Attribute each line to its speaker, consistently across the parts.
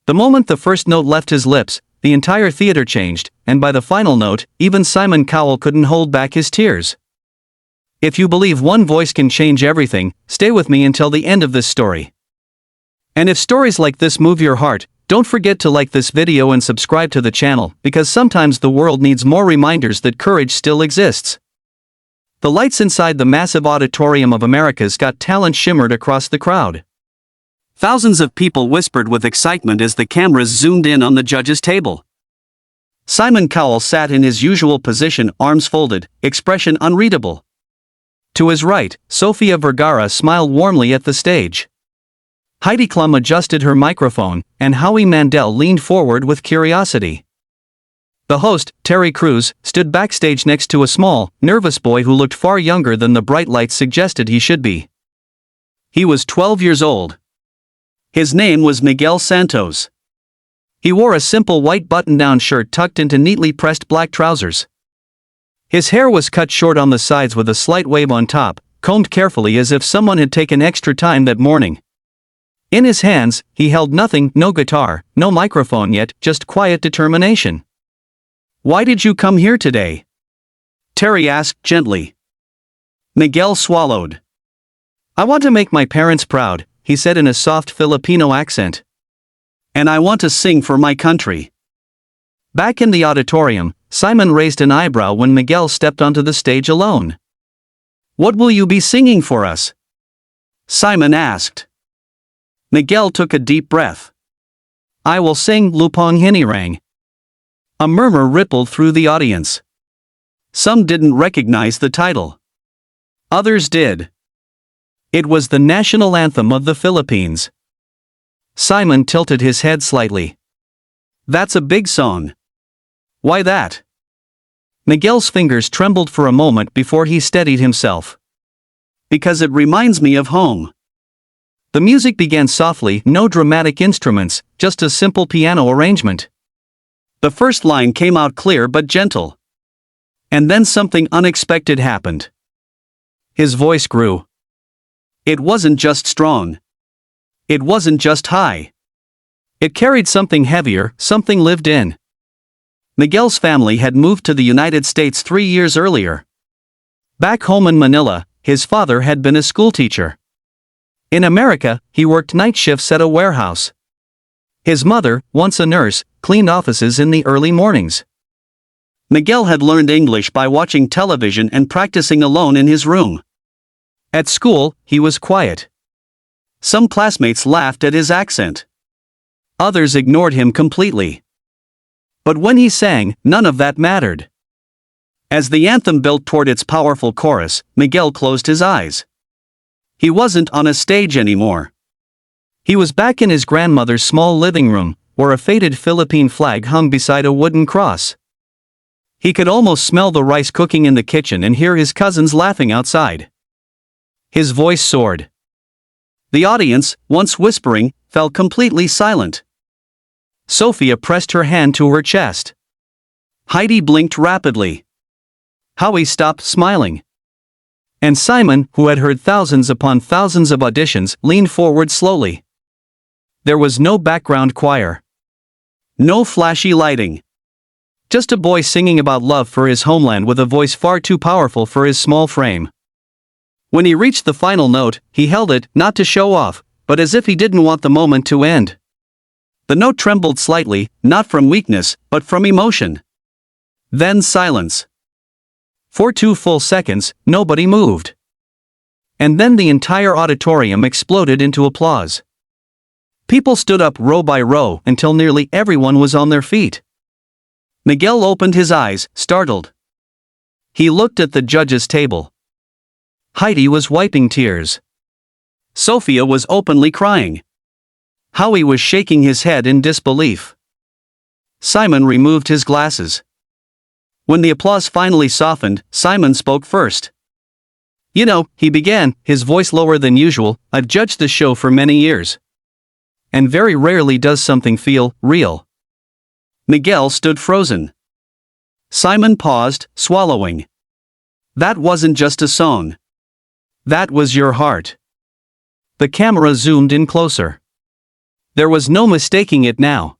Speaker 1: The moment the first note left his lips, the entire theater changed, and by the final note, even Simon Cowell couldn't hold back his tears. If you believe one voice can change everything, stay with me until the end of this story. And if stories like this move your heart, don't forget to like this video and subscribe to the channel, because sometimes the world needs more reminders that courage still exists. The lights inside the massive auditorium of America's Got Talent shimmered across the crowd. Thousands of people whispered with excitement as the cameras zoomed in on the judges' table. Simon Cowell sat in his usual position, arms folded, expression unreadable. To his right, Sofia Vergara smiled warmly at the stage. Heidi Klum adjusted her microphone, and Howie Mandel leaned forward with curiosity. The host, Terry Crews, stood backstage next to a small, nervous boy who looked far younger than the bright lights suggested he should be. He was 12 years old. His name was Miguel Santos. He wore a simple white button-down shirt tucked into neatly pressed black trousers. His hair was cut short on the sides with a slight wave on top, combed carefully as if someone had taken extra time that morning. In his hands, he held nothing, no guitar, no microphone yet, just quiet determination. "Why did you come here today?" Terry asked gently. Miguel swallowed. "I want to make my parents proud," he said in a soft Filipino accent. "And I want to sing for my country." Back in the auditorium, Simon raised an eyebrow when Miguel stepped onto the stage alone. "What will you be singing for us?" Simon asked. Miguel took a deep breath. "I will sing Lupang Hinirang." A murmur rippled through the audience. Some didn't recognize the title. Others did. It was the national anthem of the Philippines. Simon tilted his head slightly. "That's a big song." "Why that?" Miguel's fingers trembled for a moment before he steadied himself. "Because it reminds me of home." The music began softly, no dramatic instruments, just a simple piano arrangement. The first line came out clear but gentle. And then something unexpected happened. His voice grew. It wasn't just strong. It wasn't just high. It carried something heavier, something lived in. Miguel's family had moved to the United States 3 years earlier. Back home in Manila, his father had been a schoolteacher. In America, he worked night shifts at a warehouse. His mother, once a nurse, cleaned offices in the early mornings. Miguel had learned English by watching television and practicing alone in his room. At school, he was quiet. Some classmates laughed at his accent. Others ignored him completely. But when he sang, none of that mattered. As the anthem built toward its powerful chorus, Miguel closed his eyes. He wasn't on a stage anymore. He was back in his grandmother's small living room, where a faded Philippine flag hung beside a wooden cross. He could almost smell the rice cooking in the kitchen and hear his cousins laughing outside. His voice soared. The audience, once whispering, fell completely silent. Sophia pressed her hand to her chest. Heidi blinked rapidly. Howie stopped smiling. And Simon, who had heard thousands upon thousands of auditions, leaned forward slowly. There was no background choir. No flashy lighting. Just a boy singing about love for his homeland with a voice far too powerful for his small frame. When he reached the final note, he held it, not to show off, but as if he didn't want the moment to end. The note trembled slightly, not from weakness, but from emotion. Then silence. For 2 full seconds, nobody moved. And then the entire auditorium exploded into applause. People stood up row by row until nearly everyone was on their feet. Miguel opened his eyes, startled. He looked at the judges' table. Heidi was wiping tears. Sophia was openly crying. Howie was shaking his head in disbelief. Simon removed his glasses. When the applause finally softened, Simon spoke first. "You know," he began, his voice lower than usual, "I've judged this show for many years. And very rarely does something feel real." Miguel stood frozen. Simon paused, swallowing. "That wasn't just a song. That was your heart." The camera zoomed in closer. There was no mistaking it now.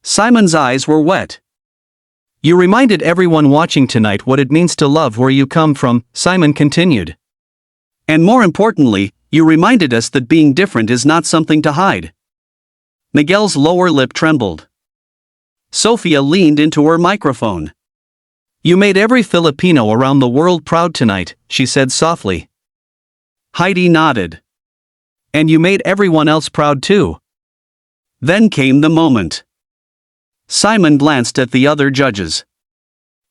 Speaker 1: Simon's eyes were wet. You reminded everyone watching tonight what it means to love where you come from, Simon continued. And more importantly, you reminded us that being different is not something to hide. Miguel's lower lip trembled. Sophia leaned into her microphone. You made every Filipino around the world proud tonight, she said softly. Heidi nodded. And you made everyone else proud too. Then came the moment. Simon glanced at the other judges.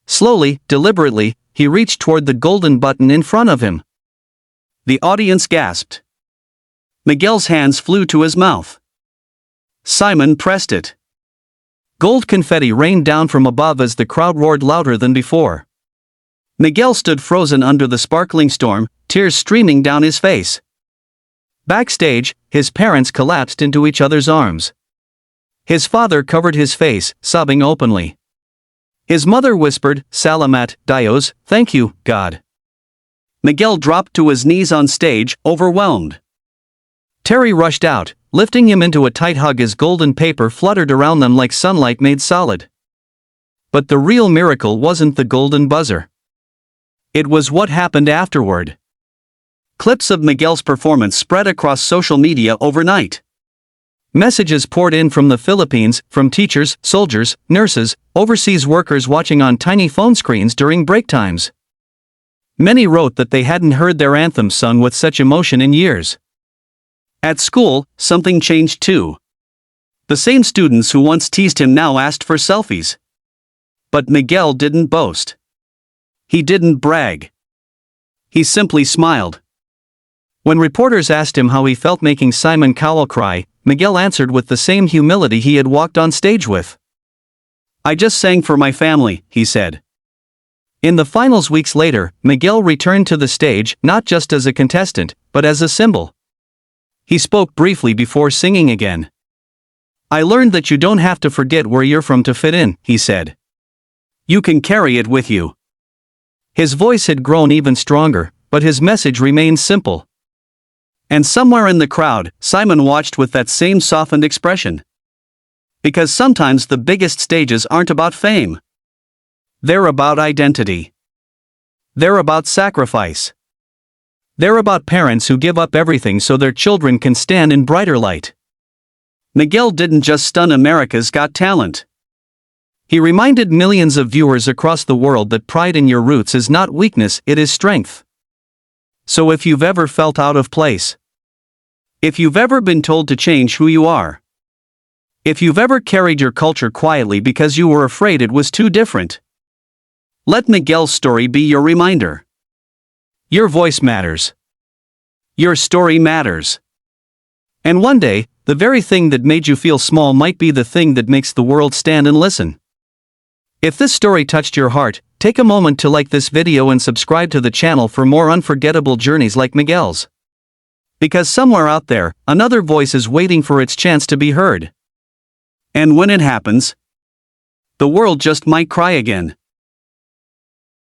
Speaker 1: Slowly, deliberately, he reached toward the golden button in front of him. The audience gasped. Miguel's hands flew to his mouth. Simon pressed it. Gold confetti rained down from above as the crowd roared louder than before. Miguel stood frozen under the sparkling storm, tears streaming down his face. Backstage, his parents collapsed into each other's arms. His father covered his face, sobbing openly. His mother whispered, Salamat, Dios, thank you, God. Miguel dropped to his knees on stage, overwhelmed. Terry rushed out, lifting him into a tight hug as golden paper fluttered around them like sunlight made solid. But the real miracle wasn't the golden buzzer. It was what happened afterward. Clips of Miguel's performance spread across social media overnight. Messages poured in from the Philippines, from teachers, soldiers, nurses, overseas workers watching on tiny phone screens during break times. Many wrote that they hadn't heard their anthem sung with such emotion in years. At school, something changed too. The same students who once teased him now asked for selfies. But Miguel didn't boast. He didn't brag. He simply smiled. When reporters asked him how he felt making Simon Cowell cry, Miguel answered with the same humility he had walked on stage with. I just sang for my family, he said. In the finals weeks later, Miguel returned to the stage not just as a contestant, but as a symbol. He spoke briefly before singing again. I learned that you don't have to forget where you're from to fit in, he said. You can carry it with you. His voice had grown even stronger, but his message remained simple. And somewhere in the crowd, Simon watched with that same softened expression. Because sometimes the biggest stages aren't about fame. They're about identity. They're about sacrifice. They're about parents who give up everything so their children can stand in brighter light. Miguel didn't just stun America's Got Talent. He reminded millions of viewers across the world that pride in your roots is not weakness, it is strength. So if you've ever felt out of place, if you've ever been told to change who you are, if you've ever carried your culture quietly because you were afraid it was too different, let Miguel's story be your reminder. Your voice matters. Your story matters. And one day, the very thing that made you feel small might be the thing that makes the world stand and listen. If this story touched your heart, take a moment to like this video and subscribe to the channel for more unforgettable journeys like Miguel's. Because somewhere out there, another voice is waiting for its chance to be heard. And when it happens, the world just might cry again.